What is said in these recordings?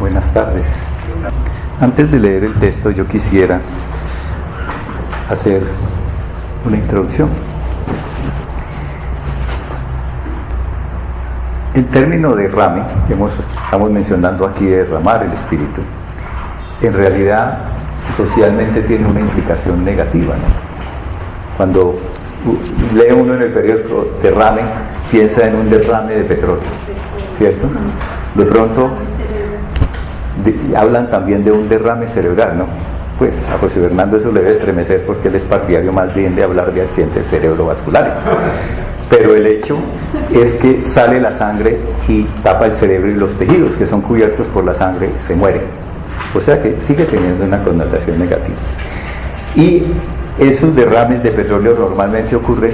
Buenas tardes. Antes de leer el texto, yo quisiera hacer una introducción. El término derrame, que estamos mencionando aquí, derramar el Espíritu, en realidad socialmente tiene una implicación negativa, ¿no? Cuando lee uno en el periódico derrame, piensa en un derrame de petróleo, ¿cierto? De pronto hablan también de un derrame cerebral, ¿no? Pues a José Fernando eso le debe estremecer porque él es partidario más bien de hablar de accidentes cerebrovasculares. Pero el hecho es que sale la sangre y tapa el cerebro, y los tejidos que son cubiertos por la sangre se mueren. O sea que sigue teniendo una connotación negativa. Y esos derrames de petróleo normalmente ocurren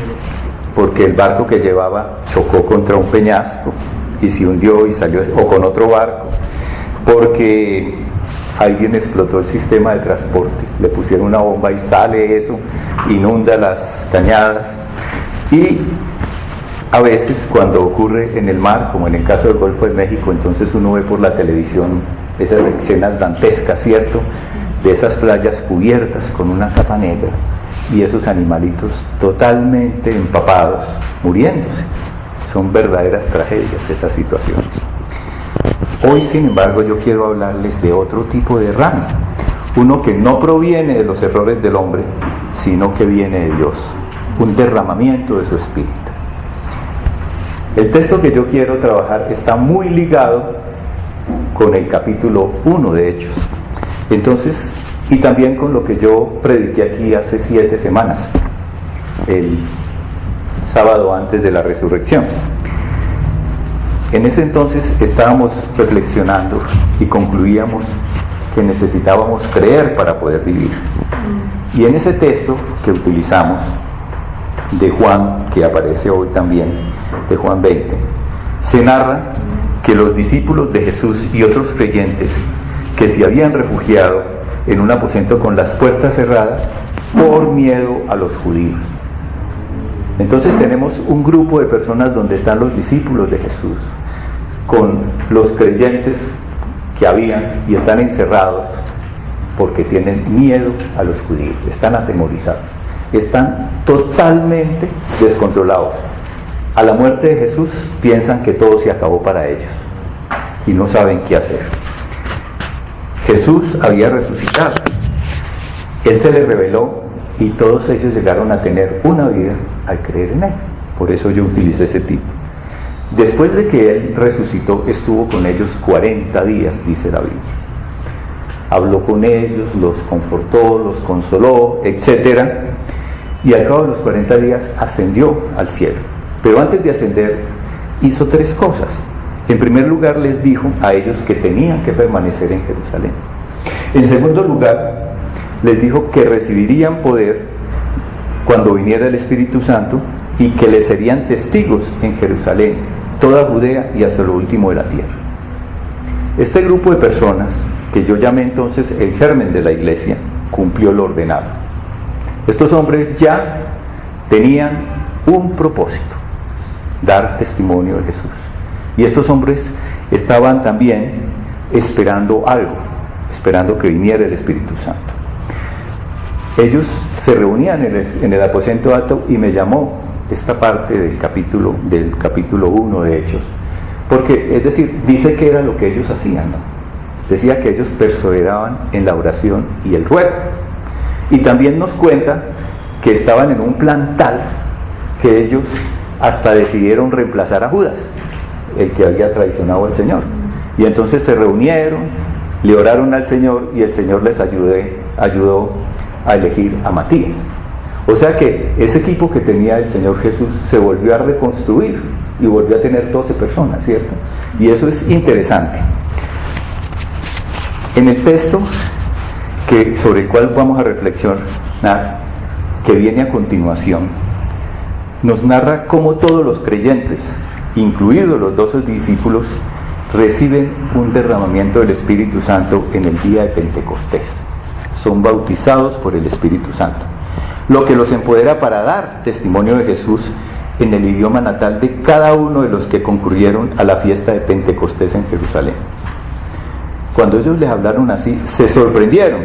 porque el barco que llevaba chocó contra un peñasco y se hundió y salió, o con otro barco, porque alguien explotó el sistema de transporte, le pusieron una bomba y sale eso, inunda las cañadas. Y a veces cuando ocurre en el mar, como en el caso del Golfo de México, entonces uno ve por la televisión esas escenas dantescas, ¿cierto?, de esas playas cubiertas con una capa negra y esos animalitos totalmente empapados, muriéndose. Son verdaderas tragedias esas situaciones. Hoy, sin embargo, yo quiero hablarles de otro tipo de derrame, uno que no proviene de los errores del hombre, sino que viene de Dios, un derramamiento de su Espíritu. El texto que yo quiero trabajar está muy ligado con el capítulo 1 de Hechos. Entonces, y también con lo que yo prediqué aquí hace 7 semanas, el sábado antes de la resurrección. En ese entonces estábamos reflexionando y concluíamos que necesitábamos creer para poder vivir. Y en ese texto que utilizamos, de Juan, que aparece hoy también, de Juan 20, se narra que los discípulos de Jesús y otros creyentes que se habían refugiado en un aposento con las puertas cerradas por miedo a los judíos. Entonces tenemos un grupo de personas donde están los discípulos de Jesús, con los creyentes que habían y están encerrados porque tienen miedo a los judíos, están atemorizados, están totalmente descontrolados. A la muerte de Jesús piensan que todo se acabó para ellos y no saben qué hacer. Jesús había resucitado, Él se les reveló y todos ellos llegaron a tener una vida al creer en Él. Por eso yo utilicé ese tipo. Después de que Él resucitó, estuvo con ellos 40 días, dice la Biblia. Habló con ellos, los confortó, los consoló, etc. Y al cabo de los 40 días ascendió al cielo. Pero antes de ascender hizo 3 cosas. En primer lugar, les dijo a ellos que tenían que permanecer en Jerusalén. En segundo lugar, les dijo que recibirían poder cuando viniera el Espíritu Santo y que les serían testigos en Jerusalén, toda Judea y hasta lo último de la tierra. Este grupo de personas, que yo llamé entonces el germen de la iglesia, cumplió lo ordenado. Estos hombres ya tenían un propósito: dar testimonio de Jesús. Y estos hombres estaban también esperando algo, esperando que viniera el Espíritu Santo. Ellos se reunían en el aposento alto y me llamó esta parte del capítulo 1 de Hechos, porque, es decir, dice que era lo que ellos hacían, ¿no? Decía que ellos perseveraban en la oración y el ruego. Y también nos cuenta que estaban en un plan tal que ellos hasta decidieron reemplazar a Judas, el que había traicionado al Señor. Y entonces se reunieron, le oraron al Señor y el Señor les ayudó a elegir a Matías. O sea que ese equipo que tenía el Señor Jesús se volvió a reconstruir y volvió a tener 12 personas, ¿cierto? Y eso es interesante. En el texto sobre el cual vamos a reflexionar, que viene a continuación, nos narra cómo todos los creyentes, incluidos los 12 discípulos, reciben un derramamiento del Espíritu Santo en el día de Pentecostés. Son bautizados por el Espíritu Santo, lo que los empodera para dar testimonio de Jesús en el idioma natal de cada uno de los que concurrieron a la fiesta de Pentecostés en Jerusalén. cuando ellos les hablaron así, se sorprendieron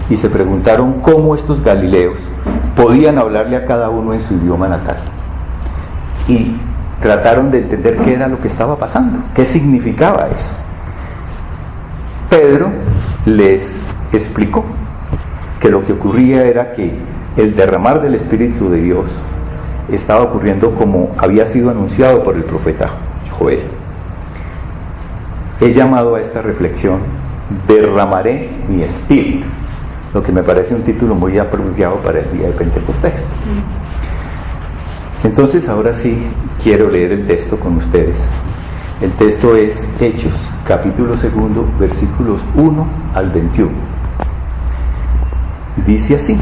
y se preguntaron cómo estos galileos podían hablarle a cada uno en su idioma natal. Y trataron de entender qué era lo que estaba pasando, qué significaba eso. Pedro les explicó que lo que ocurría era que el derramar del Espíritu de Dios estaba ocurriendo como había sido anunciado por el profeta Joel. He llamado a esta reflexión "Derramaré mi espíritu", lo que me parece un título muy apropiado para el día de Pentecostés. Entonces ahora sí quiero leer el texto con ustedes. El texto es Hechos, capítulo 2, versículos 1 al 21. Dice así: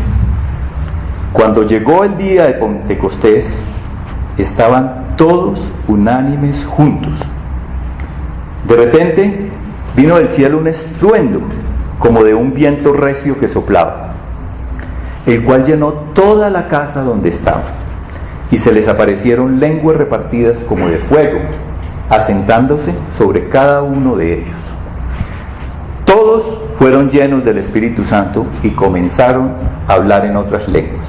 cuando llegó el día de Pentecostés, estaban todos unánimes juntos. De repente vino del cielo un estruendo, como de un viento recio que soplaba, el cual llenó toda la casa donde estaban, y se les aparecieron lenguas repartidas como de fuego, asentándose sobre cada uno de ellos. Todos fueron llenos del Espíritu Santo y comenzaron a hablar en otras lenguas,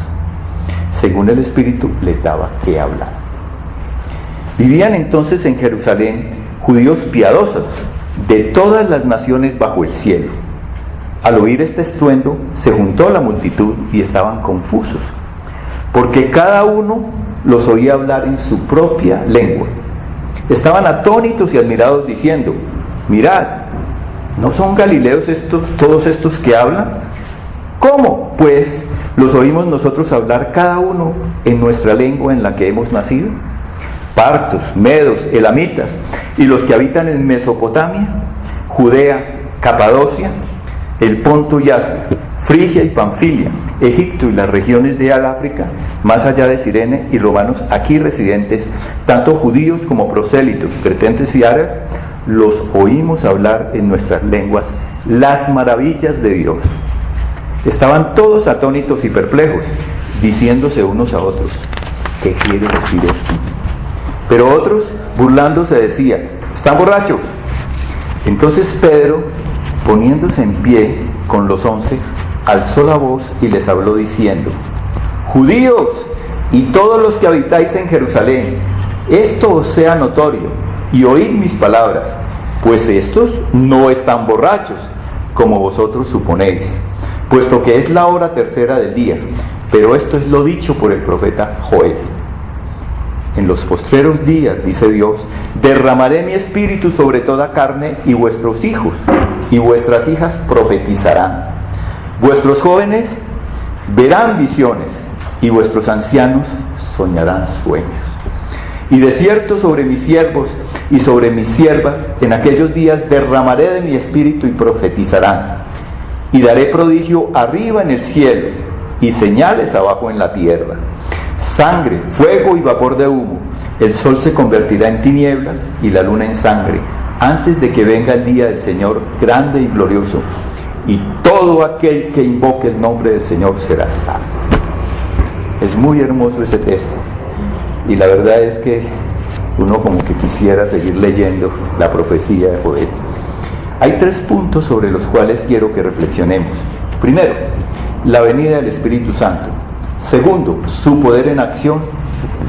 según el Espíritu les daba que hablar. Vivían entonces en Jerusalén judíos piadosos de todas las naciones bajo el cielo. Al oír este estruendo, se juntó la multitud y estaban confusos, porque cada uno los oía hablar en su propia lengua. Estaban atónitos y admirados, diciendo: mirad, ¿no son galileos todos estos que hablan? ¿Cómo, pues, los oímos nosotros hablar cada uno en nuestra lengua en la que hemos nacido? Partos, medos, elamitas, y los que habitan en Mesopotamia, Judea, Capadocia, el Ponto y Asia, Frigia y Panfilia, Egipto y las regiones de África, más allá de Cirene, y romanos aquí residentes, tanto judíos como prosélitos, cretenses y árabes, los oímos hablar en nuestras lenguas las maravillas de Dios. Estaban todos atónitos y perplejos, diciéndose unos a otros: ¿qué quiere decir esto? Pero otros, burlándose, decían: ¿están borrachos? Entonces Pedro, poniéndose en pie con los 11, alzó la voz y les habló diciendo: judíos y todos los que habitáis en Jerusalén, esto os sea notorio, y oíd mis palabras, pues estos no están borrachos, como vosotros suponéis, puesto que es la hora tercera del día, pero esto es lo dicho por el profeta Joel. En los postreros días, dice Dios, derramaré mi espíritu sobre toda carne, y vuestros hijos y vuestras hijas profetizarán. Vuestros jóvenes verán visiones, y vuestros ancianos soñarán sueños. Y de cierto sobre mis siervos y sobre mis siervas en aquellos días derramaré de mi espíritu y profetizarán. Y daré prodigio arriba en el cielo y señales abajo en la tierra: sangre, fuego y vapor de humo. El sol se convertirá en tinieblas y la luna en sangre, antes de que venga el día del Señor grande y glorioso, y todo aquel que invoque el nombre del Señor será salvo. Es muy hermoso ese texto, y la verdad es que uno como que quisiera seguir leyendo la profecía de Joel. Hay 3 puntos sobre los cuales quiero que reflexionemos. Primero, la venida del Espíritu Santo. Segundo, su poder en acción.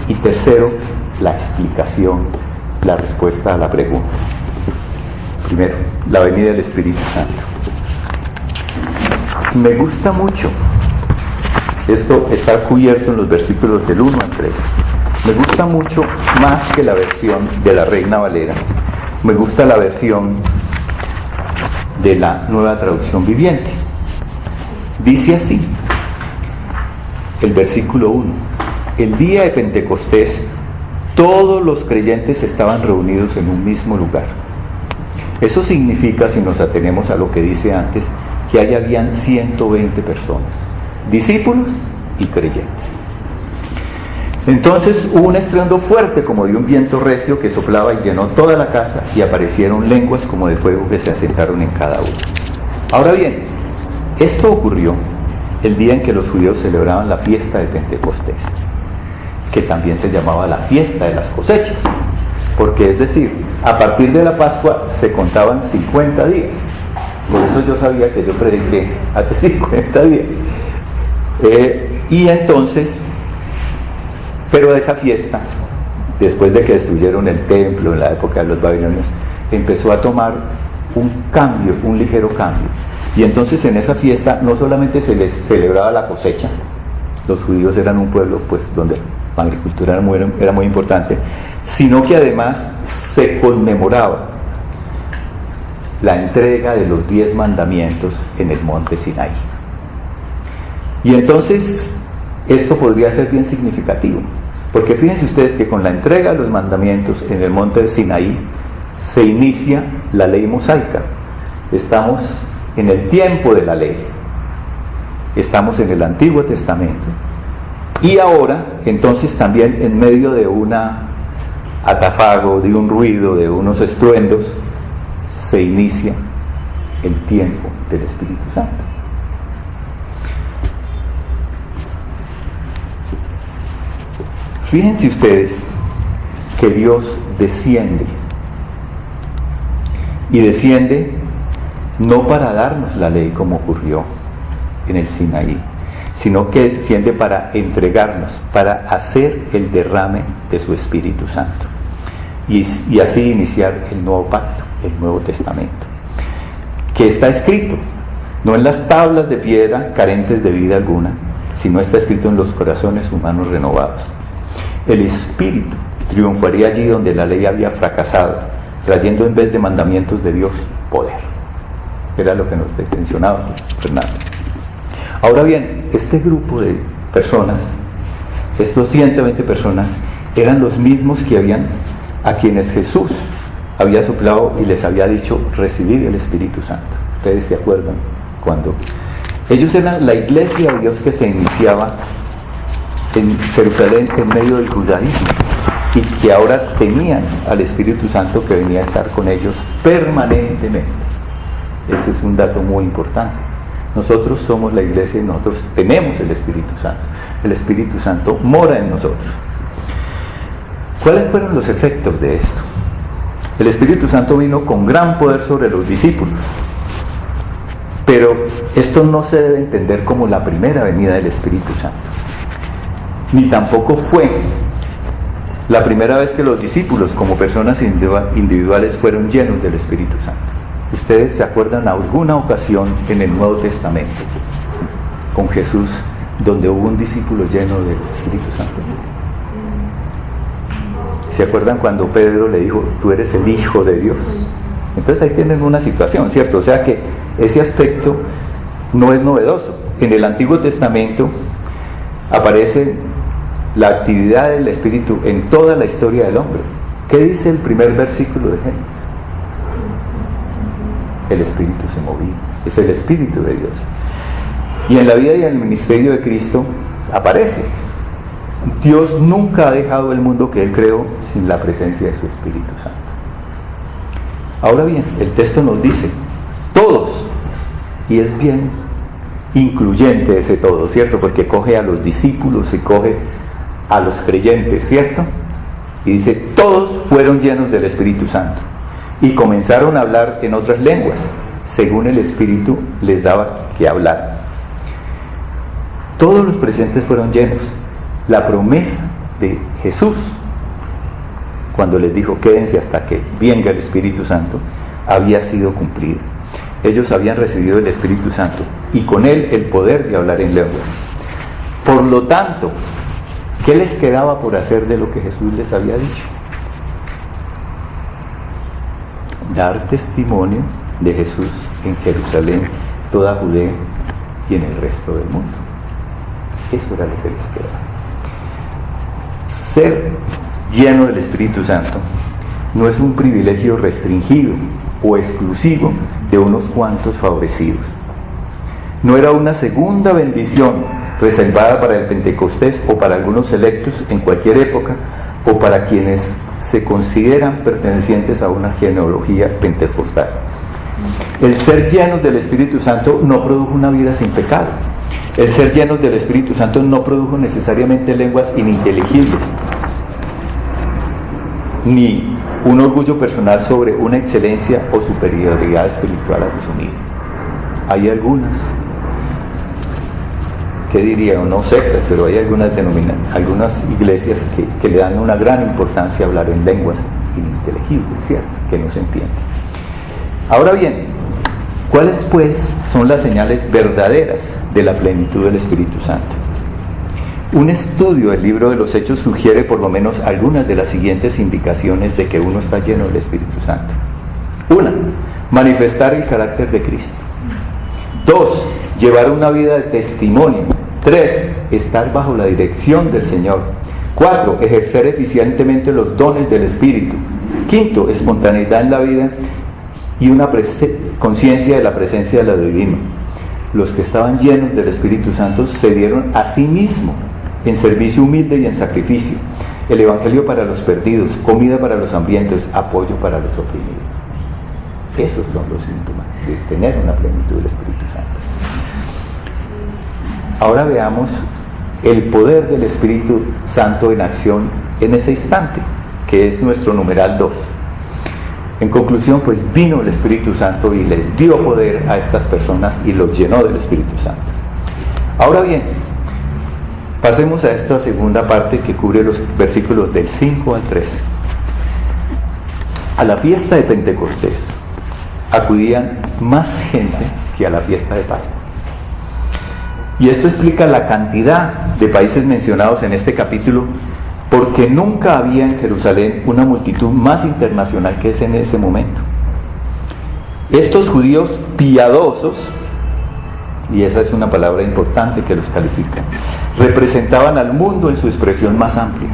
Y tercero, la explicación, la respuesta a la pregunta. Primero, la venida del Espíritu Santo. Me gusta mucho. Esto está cubierto en los versículos del 1 al 3. Me gusta mucho más que la versión de la Reina Valera. Me gusta la versión de la Nueva Traducción Viviente. Dice así, el versículo 1: el día de Pentecostés, todos los creyentes estaban reunidos en un mismo lugar. Eso significa, si nos atenemos a lo que dice antes, que ahí habían 120 personas, discípulos y creyentes. Entonces hubo un estruendo fuerte como de un viento recio que soplaba y llenó toda la casa, y aparecieron lenguas como de fuego que se asentaron en cada uno. Ahora bien, esto ocurrió el día en que los judíos celebraban la fiesta de Pentecostés, que también se llamaba la fiesta de las cosechas, porque es decir, a partir de la Pascua se contaban 50 días. Por eso yo sabía que yo prediqué hace 50 días. Y entonces, pero esa fiesta, después de que destruyeron el templo en la época de los babilonios, empezó a tomar un cambio, un ligero cambio. Y entonces en esa fiesta no solamente se les celebraba la cosecha, los judíos eran un pueblo pues donde la agricultura era muy importante, sino que además se conmemoraba la entrega de los 10 mandamientos en el monte Sinaí. Y entonces esto podría ser bien significativo, porque fíjense ustedes que con la entrega de los mandamientos en el monte Sinaí se inicia la ley mosaica. Estamos en el tiempo de la ley, estamos en el Antiguo Testamento, y ahora entonces también en medio de un atafago, de un ruido, de unos estruendos, se inicia el tiempo del Espíritu Santo. Fíjense ustedes que Dios desciende, y desciende no para darnos la ley como ocurrió en el Sinaí, sino que desciende para entregarnos, para hacer el derrame de su Espíritu Santo y así iniciar el nuevo pacto, el Nuevo Testamento, que está escrito no en las tablas de piedra carentes de vida alguna, sino está escrito en los corazones humanos renovados. El Espíritu triunfaría allí donde la ley había fracasado, trayendo en vez de mandamientos de Dios poder. Era lo que nos mencionaba Fernando. Ahora bien, este grupo de personas, estos 120 personas, eran los mismos a quienes Jesús había soplado y les había dicho: recibid el Espíritu Santo. ¿Ustedes se acuerdan? Cuando ellos eran la iglesia de Dios que se iniciaba en Jerusalén en medio del judaísmo, y que ahora tenían al Espíritu Santo que venía a estar con ellos permanentemente. Ese es un dato muy importante. Nosotros somos la iglesia y nosotros tenemos el Espíritu Santo. El Espíritu Santo mora en nosotros. ¿Cuáles fueron los efectos de esto? El Espíritu Santo vino con gran poder sobre los discípulos, pero esto no se debe entender como la primera venida del Espíritu Santo, ni tampoco fue la primera vez que los discípulos como personas individuales fueron llenos del Espíritu Santo. ¿Ustedes se acuerdan alguna ocasión en el Nuevo Testamento con Jesús donde hubo un discípulo lleno del Espíritu Santo? ¿Se acuerdan cuando Pedro le dijo: tú eres el Hijo de Dios? Entonces ahí tienen una situación, ¿cierto? O sea que ese aspecto no es novedoso. En el Antiguo Testamento aparece la actividad del Espíritu en toda la historia del hombre. ¿Qué dice el primer versículo de Génesis? El Espíritu se movía, es el Espíritu de Dios. Y en la vida y en el ministerio de Cristo aparece. Dios nunca ha dejado el mundo que Él creó sin la presencia de su Espíritu Santo. Ahora bien, el texto nos dice todos, y es bien incluyente ese todo, ¿cierto? Porque coge a los discípulos y coge a los creyentes, ¿cierto? Y dice: todos fueron llenos del Espíritu Santo y comenzaron a hablar en otras lenguas, según el Espíritu les daba que hablar. Todos los presentes fueron llenos. La promesa de Jesús, cuando les dijo: quédense hasta que venga el Espíritu Santo, había sido cumplida. Ellos habían recibido el Espíritu Santo y con él el poder de hablar en lenguas. Por lo tanto, ¿qué les quedaba por hacer de lo que Jesús les había dicho? Dar testimonio de Jesús en Jerusalén, toda Judea y en el resto del mundo. Eso era lo que les quedaba. Ser lleno del Espíritu Santo no es un privilegio restringido o exclusivo de unos cuantos favorecidos. No era una segunda bendición reservada para el Pentecostés o para algunos selectos en cualquier época, o para quienes se consideran pertenecientes a una genealogía pentecostal. El ser llenos del Espíritu Santo no produjo una vida sin pecado. El ser llenos del Espíritu Santo no produjo necesariamente lenguas ininteligibles, ni un orgullo personal sobre una excelencia o superioridad espiritual asumida. hay algunas, ¿qué diría? No sectas, pero hay algunas iglesias que le dan una gran importancia a hablar en lenguas ininteligibles, ¿cierto? Que no se entiende. Ahora bien, ¿cuáles pues son las señales verdaderas de la plenitud del Espíritu Santo? Un estudio del libro de los Hechos sugiere por lo menos algunas de las siguientes indicaciones de que uno está lleno del Espíritu Santo. 1. Manifestar el carácter de Cristo. 2. Llevar una vida de testimonio. 3. Estar bajo la dirección del Señor. 4. Ejercer eficientemente los dones del Espíritu. 5. Espontaneidad en la vida y una conciencia de la presencia de lo divino. Los que estaban llenos del Espíritu Santo se dieron a sí mismos en servicio humilde y en sacrificio, el evangelio para los perdidos, comida para los hambrientos, apoyo para los oprimidos. Esos son los síntomas de tener una plenitud del Espíritu Santo. Ahora veamos el poder del Espíritu Santo en acción en ese instante, que es nuestro numeral 2. En conclusión, pues vino el Espíritu Santo y les dio poder a estas personas y los llenó del Espíritu Santo. Ahora bien, pasemos a esta segunda parte que cubre los versículos del 5 al 3. A la fiesta de Pentecostés acudían más gente que a la fiesta de Pascua. Y esto explica la cantidad de países mencionados en este capítulo, porque nunca había en Jerusalén una multitud más internacional que es en ese momento. Estos judíos piadosos, y esa es una palabra importante que los califica, representaban al mundo en su expresión más amplia.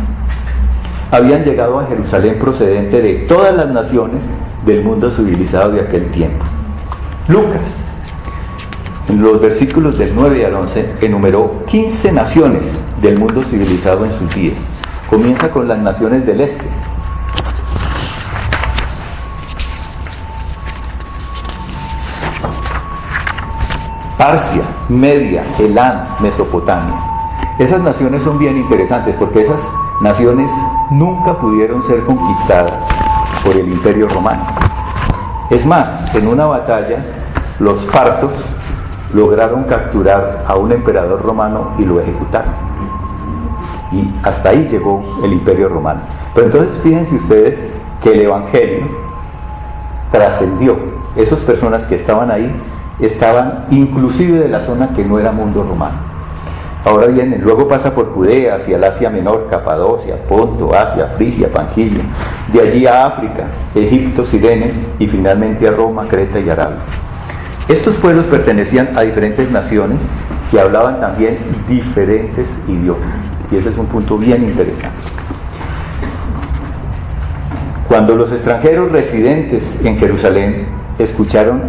Habían llegado a Jerusalén procedente de todas las naciones del mundo civilizado de aquel tiempo. Lucas, en los versículos del 9 al 11, enumeró 15 naciones del mundo civilizado en sus días. Comienza con las naciones del este. Parsia, Media, Elam, Mesopotamia. Esas naciones son bien interesantes porque esas naciones nunca pudieron ser conquistadas por el Imperio Romano. Es más, en una batalla, los partos lograron capturar a un emperador romano y lo ejecutaron. Y hasta ahí llegó el Imperio Romano. Pero entonces fíjense ustedes que el Evangelio trascendió. Esas personas que estaban ahí estaban inclusive de la zona que no era mundo romano. Ahora vienen, luego pasa por Judea, hacia el Asia Menor, Capadocia, Ponto, Asia, Frigia, Panfilia, de allí a África, Egipto, Cirene y finalmente a Roma, Creta y Arabia. Estos pueblos pertenecían a diferentes naciones que hablaban también diferentes idiomas, y ese es un punto bien interesante. Cuando los extranjeros residentes en Jerusalén escucharon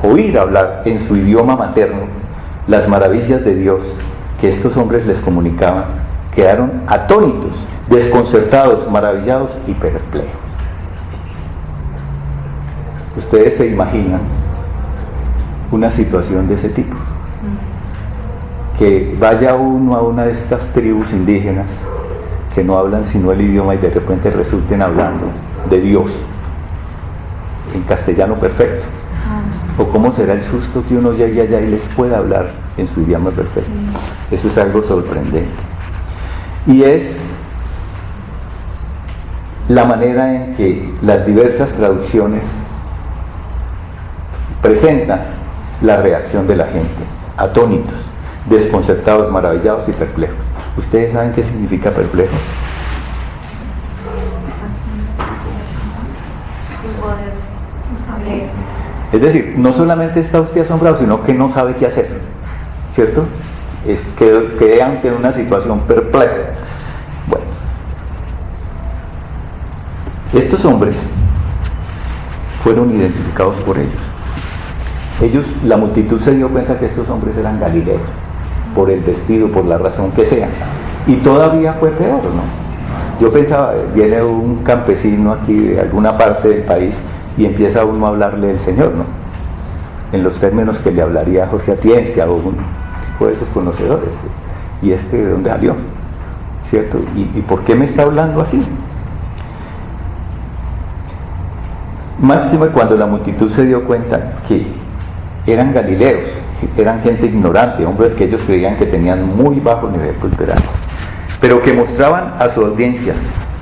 oír hablar en su idioma materno las maravillas de Dios que estos hombres les comunicaban, quedaron atónitos, desconcertados, maravillados y perplejos. Ustedes se imaginan una situación de ese tipo, que vaya uno a una de estas tribus indígenas que no hablan sino el idioma y de repente resulten hablando de Dios en castellano perfecto. O cómo será el susto que uno llegue allá y les pueda hablar en su idioma perfecto. Eso es algo sorprendente. Y es la manera en que las diversas traducciones presentan la reacción de la gente: atónitos, desconcertados, maravillados y perplejos. ¿Ustedes saben qué significa perplejos? Es decir, no solamente está usted asombrado, sino que no sabe qué hacer, ¿cierto? Es que queda ante una situación perpleja. Bueno, estos hombres fueron identificados por ellos. La multitud se dio cuenta que estos hombres eran galileos, por el vestido, por la razón que sea. Y todavía fue peor, ¿no? Yo pensaba, viene un campesino aquí de alguna parte del país y empieza uno a hablarle del Señor, ¿no? En los términos que le hablaría Jorge Atienza o un tipo de esos conocedores. ¿Y de dónde salió? ¿Cierto? ¿Y por qué me está hablando así? Máximo cuando la multitud se dio cuenta que eran galileos, eran gente ignorante, hombres que ellos creían que tenían muy bajo nivel cultural, pero que mostraban a su audiencia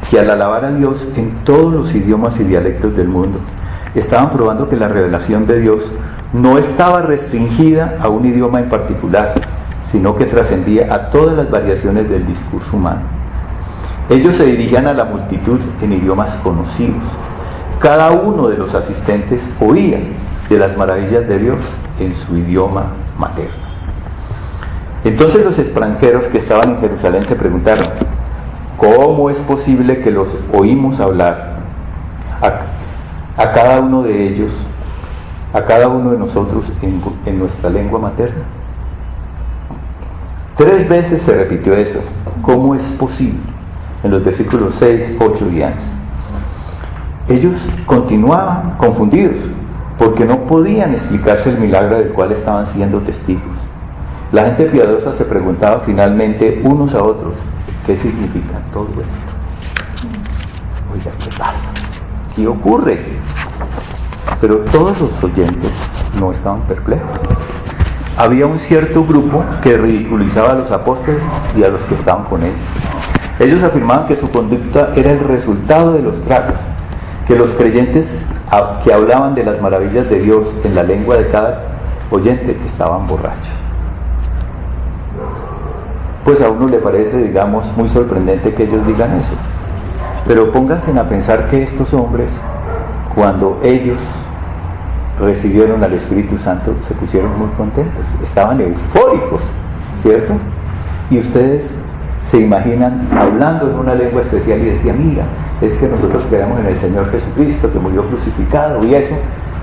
que al alabar a Dios en todos los idiomas y dialectos del mundo, estaban probando que la revelación de Dios no estaba restringida a un idioma en particular, sino que trascendía a todas las variaciones del discurso humano. Ellos se dirigían a la multitud en idiomas conocidos. Cada uno de los asistentes oía de las maravillas de Dios en su idioma materno. Entonces los extranjeros que estaban en Jerusalén se preguntaron: ¿cómo es posible que los oímos hablar a cada uno de ellos, a cada uno de nosotros en nuestra lengua materna? 3 veces se repitió eso. ¿Cómo es posible? En los versículos 6, 8 y 11. Ellos continuaban confundidos porque no podían explicarse el milagro del cual estaban siendo testigos. La gente piadosa se preguntaba finalmente unos a otros: ¿qué significa todo esto? Oiga, ¿qué pasa? ¿Qué ocurre? Pero todos los oyentes no estaban perplejos. Había un cierto grupo que ridiculizaba a los apóstoles y a los que estaban con ellos. Ellos afirmaban que su conducta era el resultado de los tragos, que los creyentes que hablaban de las maravillas de Dios en la lengua de cada oyente estaban borrachos. Pues a uno le parece, digamos, muy sorprendente que ellos digan eso. Pero pónganse a pensar que estos hombres, cuando ellos recibieron al Espíritu Santo, se pusieron muy contentos, estaban eufóricos, ¿cierto? Y ustedes se imaginan hablando en una lengua especial y decían: mira, es que nosotros creemos en el Señor Jesucristo que murió crucificado y eso.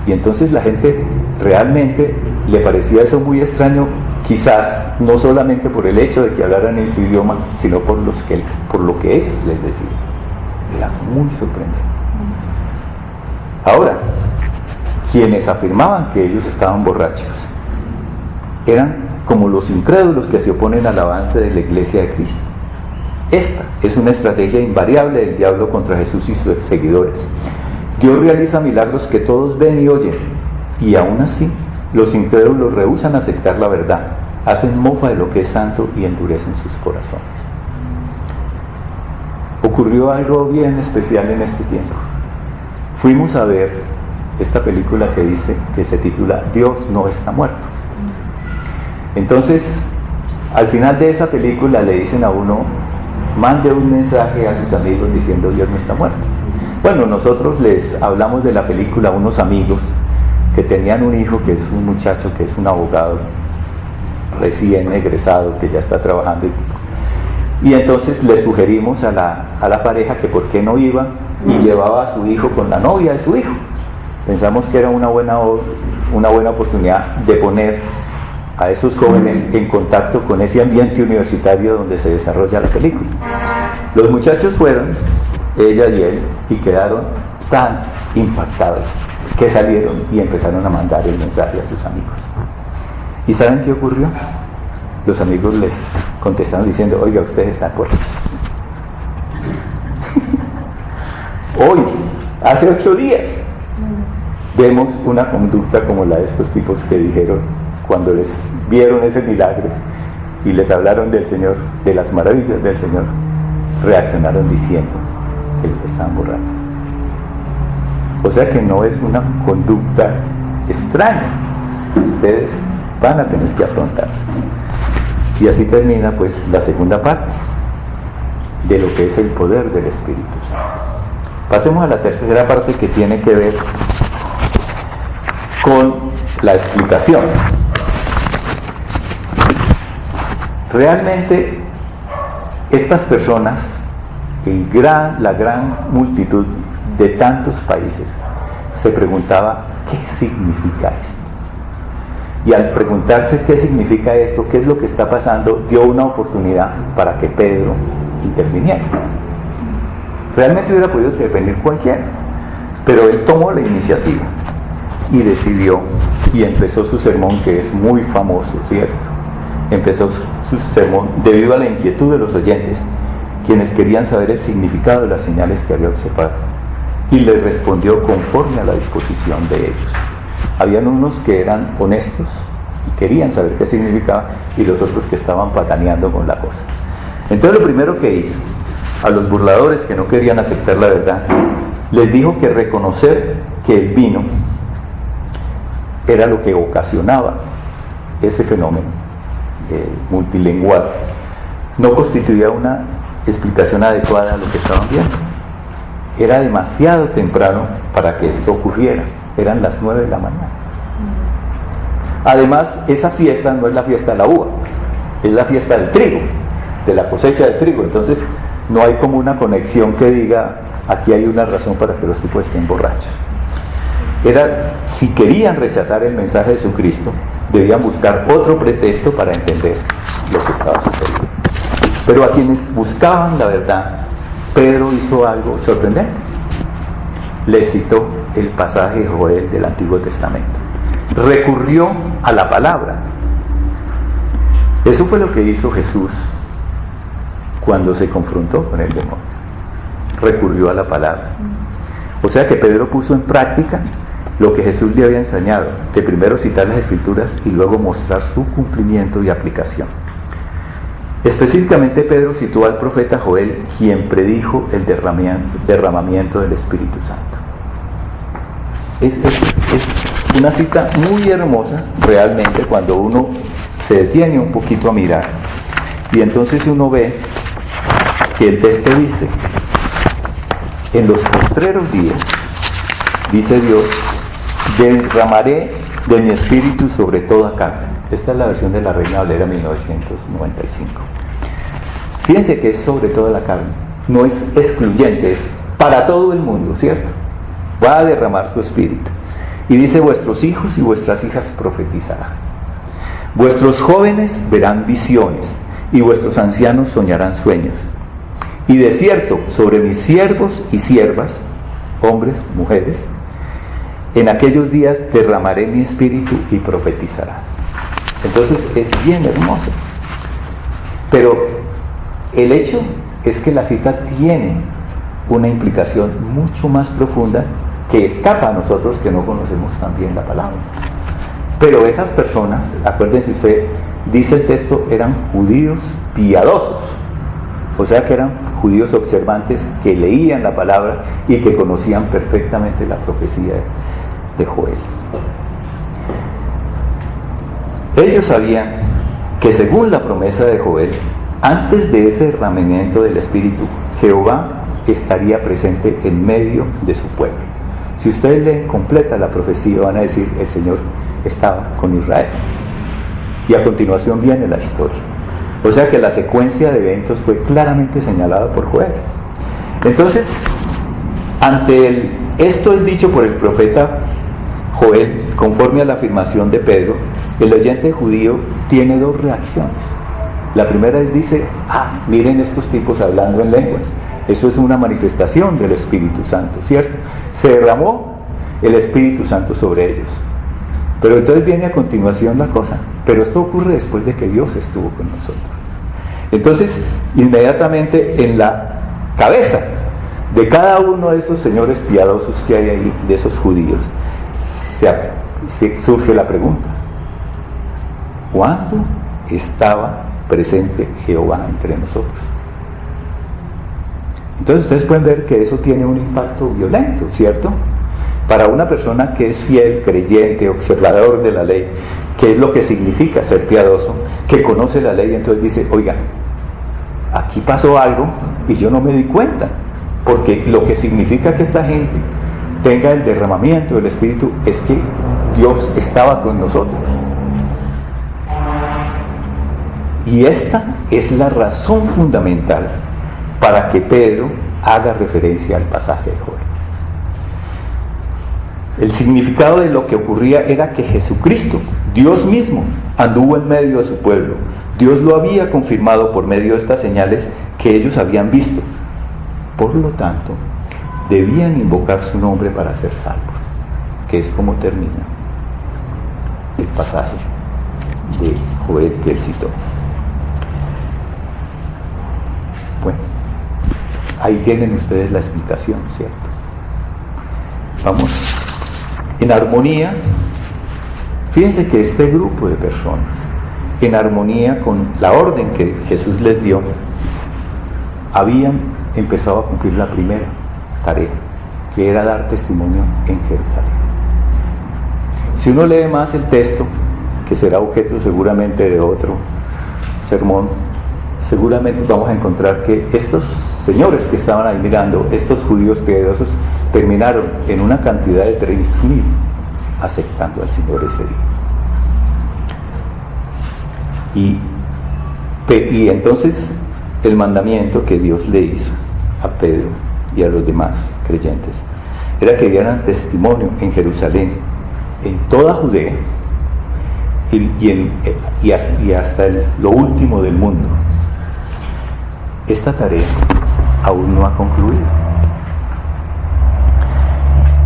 Y entonces la gente realmente le parecía eso muy extraño, quizás no solamente por el hecho de que hablaran en su idioma, sino por lo que ellos les decían. Era muy sorprendente. Ahora, quienes afirmaban que ellos estaban borrachos eran como los incrédulos que se oponen al avance de la iglesia de Cristo. Esta es una estrategia invariable del diablo contra Jesús y sus seguidores. Dios realiza milagros que todos ven y oyen, y aún así los incrédulos rehúsan aceptar la verdad, hacen mofa de lo que es santo y endurecen sus corazones. Ocurrió algo bien especial en este tiempo. Fuimos a ver esta película que se titula Dios no está muerto. Entonces, al final de esa película le dicen a uno: mande un mensaje a sus amigos diciendo Dios no está muerto. Bueno, nosotros les hablamos de la película a unos amigos que tenían un hijo que es un muchacho que es un abogado recién egresado que ya está trabajando, y entonces le sugerimos a la pareja que por qué no iba y llevaba a su hijo con la novia de su hijo. Pensamos que era una buena oportunidad de poner a esos jóvenes en contacto con ese ambiente universitario donde se desarrolla la película. Los muchachos fueron, ella y él, y quedaron tan impactados que salieron y empezaron a mandar el mensaje a sus amigos. ¿Y saben qué ocurrió? Los amigos les contestaron diciendo: oiga, ustedes están borrachos. Hoy, hace 8 días, vemos una conducta como la de estos tipos que dijeron, cuando les vieron ese milagro y les hablaron del Señor, de las maravillas del Señor, reaccionaron diciendo que estaban borrachos. O sea que no es una conducta extraña, ustedes van a tener que afrontar. Y así termina pues la segunda parte de lo que es el poder del Espíritu Santo. Pasemos a la tercera parte, que tiene que ver con la explicación. Realmente estas personas, la gran multitud de tantos países, se preguntaba: ¿qué significa esto? Y al preguntarse qué significa esto, qué es lo que está pasando, dio una oportunidad para que Pedro interviniera. Realmente hubiera podido intervenir cualquiera, pero él tomó la iniciativa y decidió, y empezó su sermón, que es muy famoso, ¿cierto? Empezó su sermón debido a la inquietud de los oyentes, quienes querían saber el significado de las señales que había observado, y les respondió conforme a la disposición de ellos. Habían unos que eran honestos y querían saber qué significaba, y los otros que estaban pataneando con la cosa. Entonces lo primero que hizo, a los burladores que no querían aceptar la verdad, les dijo que reconocer que el vino era lo que ocasionaba ese fenómeno multilingüal no constituía una explicación adecuada a lo que estaban viendo. Era demasiado temprano para que esto ocurriera, eran las 9 de la mañana. Además, esa fiesta no es la fiesta de la uva, es la fiesta del trigo, de la cosecha del trigo. Entonces no hay como una conexión que diga, aquí hay una razón para que los tipos estén borrachos. Si querían rechazar el mensaje de Jesucristo, debían buscar otro pretexto para entender lo que estaba sucediendo. Pero a quienes buscaban la verdad, Pedro hizo algo sorprendente. Les citó el pasaje de Joel del Antiguo Testamento. Recurrió a la palabra. Eso fue lo que hizo Jesús cuando se confrontó con el demonio. Recurrió a la palabra. O sea que Pedro puso en práctica lo que Jesús le había enseñado, de primero citar las Escrituras y luego mostrar su cumplimiento y aplicación. Específicamente Pedro citó al profeta Joel, quien predijo el derramamiento del Espíritu Santo. Es una cita muy hermosa realmente cuando uno se detiene un poquito a mirar, y entonces uno ve que el texto dice: en los postreros días, dice Dios, derramaré de mi espíritu sobre toda carne. Esta es la versión de la Reina Valera 1995. Fíjense que es sobre toda la carne, no es excluyente, es para todo el mundo, ¿cierto? Va a derramar su espíritu. Y dice: vuestros hijos y vuestras hijas profetizarán, vuestros jóvenes verán visiones, y vuestros ancianos soñarán sueños. Y de cierto, sobre mis siervos y siervas, hombres, mujeres, en aquellos días derramaré mi espíritu y profetizarán. Entonces es bien hermoso. Pero el hecho es que la cita tiene una implicación mucho más profunda que escapa a nosotros que no conocemos tan bien la palabra. Pero esas personas, acuérdense usted, dice el texto, eran judíos piadosos. O sea que eran judíos observantes que leían la palabra y que conocían perfectamente la profecía de Joel. Ellos sabían que según la promesa de Joel, antes de ese derramamiento del Espíritu, Jehová estaría presente en medio de su pueblo. Si ustedes leen completa la profecía, van a decir: el Señor estaba con Israel. Y a continuación viene la historia. O sea que la secuencia de eventos fue claramente señalada por Joel. Entonces, ante esto es dicho por el profeta Joel, conforme a la afirmación de Pedro, el oyente judío tiene dos reacciones. La primera es: dice, miren estos tipos hablando en lenguas. Eso es una manifestación del Espíritu Santo, ¿cierto? Se derramó el Espíritu Santo sobre ellos. Pero entonces viene a continuación la cosa: pero esto ocurre después de que Dios estuvo con nosotros. Entonces, inmediatamente en la cabeza de cada uno de esos señores piadosos que hay ahí, de esos judíos, surge la pregunta: ¿cuándo estaba presente Jehová entre nosotros? Entonces ustedes pueden ver que eso tiene un impacto violento, ¿cierto? Para una persona que es fiel, creyente, observador de la ley, que es lo que significa ser piadoso, que conoce la ley, entonces dice: oiga, aquí pasó algo y yo no me di cuenta, porque lo que significa que esta gente tenga el derramamiento del Espíritu es que Dios estaba con nosotros. Y esta es la razón fundamental para que Pedro haga referencia al pasaje de Joel. El significado de lo que ocurría era que Jesucristo, Dios mismo, anduvo en medio de su pueblo. Dios lo había confirmado por medio de estas señales que ellos habían visto. Por lo tanto, debían invocar su nombre para ser salvos, que es como termina el pasaje de Joel que él citó. Bueno, ahí tienen ustedes la explicación, ¿cierto? Vamos en armonía Fíjense que este grupo de personas, en armonía con la orden que Jesús les dio, habían empezado a cumplir la primera tarea, que era dar testimonio en Jerusalén. Si uno lee más el texto, que será objeto seguramente de otro sermón, seguramente vamos a encontrar que estos señores que estaban ahí mirando, estos judíos piadosos, terminaron en una cantidad de 3.000 aceptando al Señor ese día. Y entonces el mandamiento que Dios le hizo a Pedro y a los demás creyentes era que dieran testimonio en Jerusalén, en toda Judea y hasta lo último del mundo. Esta tarea aún no ha concluido.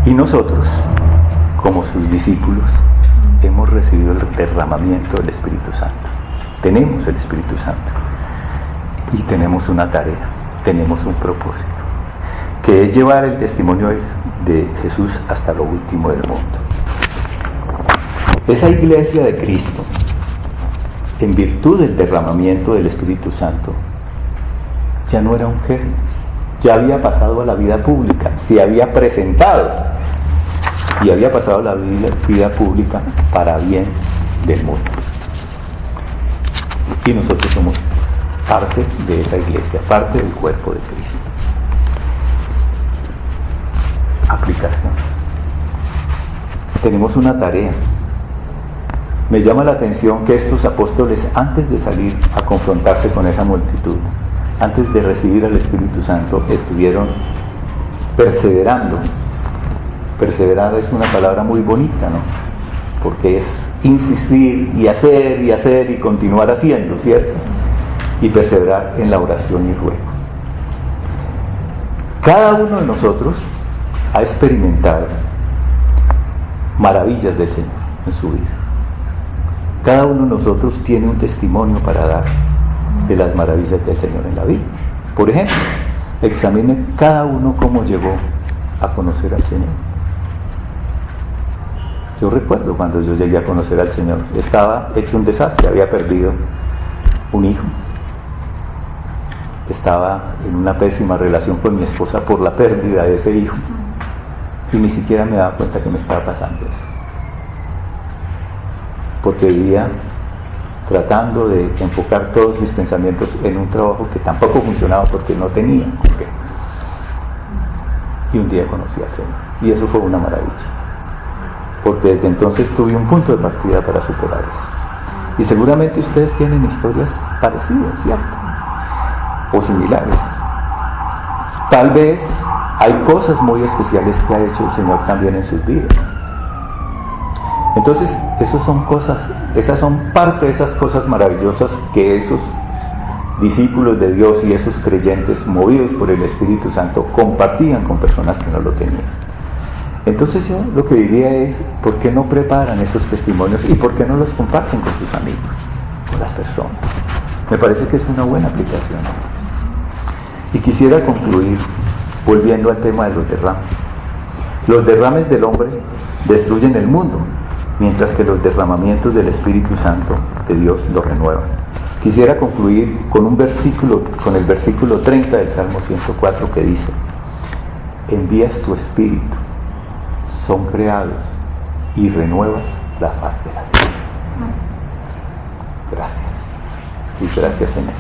Y nosotros, como sus discípulos, hemos recibido el derramamiento del Espíritu Santo. Tenemos el Espíritu Santo. Y tenemos una tarea, tenemos un propósito, que es llevar el testimonio de Jesús hasta lo último del mundo. Esa iglesia de Cristo, en virtud del derramamiento del Espíritu Santo, ya no era un germen, ya había pasado a la vida pública, se había presentado y había pasado a la vida pública para bien del mundo. Y nosotros somos parte de esa iglesia, parte del cuerpo de Cristo. Aplicación. Tenemos una tarea. Me llama la atención que estos apóstoles, antes de salir a confrontarse con esa multitud, antes de recibir al Espíritu Santo, estuvieron perseverando. Perseverar es una palabra muy bonita, ¿no? Porque es insistir y hacer y continuar haciendo, ¿cierto? Y perseverar en la oración y ruego. Cada uno de nosotros ha experimentado maravillas del Señor en su vida. Cada uno de nosotros tiene un testimonio para dar de las maravillas del Señor en la vida. Por ejemplo, examine cada uno cómo llegó a conocer al Señor. Yo recuerdo cuando yo llegué a conocer al Señor, estaba hecho un desastre, había perdido un hijo, estaba en una pésima relación con mi esposa por la pérdida de ese hijo y ni siquiera me daba cuenta que me estaba pasando eso, porque vivía tratando de enfocar todos mis pensamientos en un trabajo que tampoco funcionaba porque no tenía con qué. Y un día conocí al Señor y eso fue una maravilla, porque desde entonces tuve un punto de partida para superar eso. Y seguramente ustedes tienen historias parecidas, ¿cierto? O similares. Tal vez hay cosas muy especiales que ha hecho el Señor también en sus vidas. Entonces, esas son parte de esas cosas maravillosas que esos discípulos de Dios y esos creyentes movidos por el Espíritu Santo compartían con personas que no lo tenían. Entonces yo lo que diría es, ¿por qué no preparan esos testimonios y por qué no los comparten con sus amigos, con las personas? Me parece que es una buena aplicación. Y quisiera concluir volviendo al tema de los derrames. Los derrames del hombre destruyen el mundo, mientras que los derramamientos del Espíritu Santo de Dios lo renuevan. Quisiera concluir con el versículo 30 del Salmo 104 que dice: envías tu Espíritu, son creados y renuevas la faz de la tierra. Gracias. Y gracias, Señor.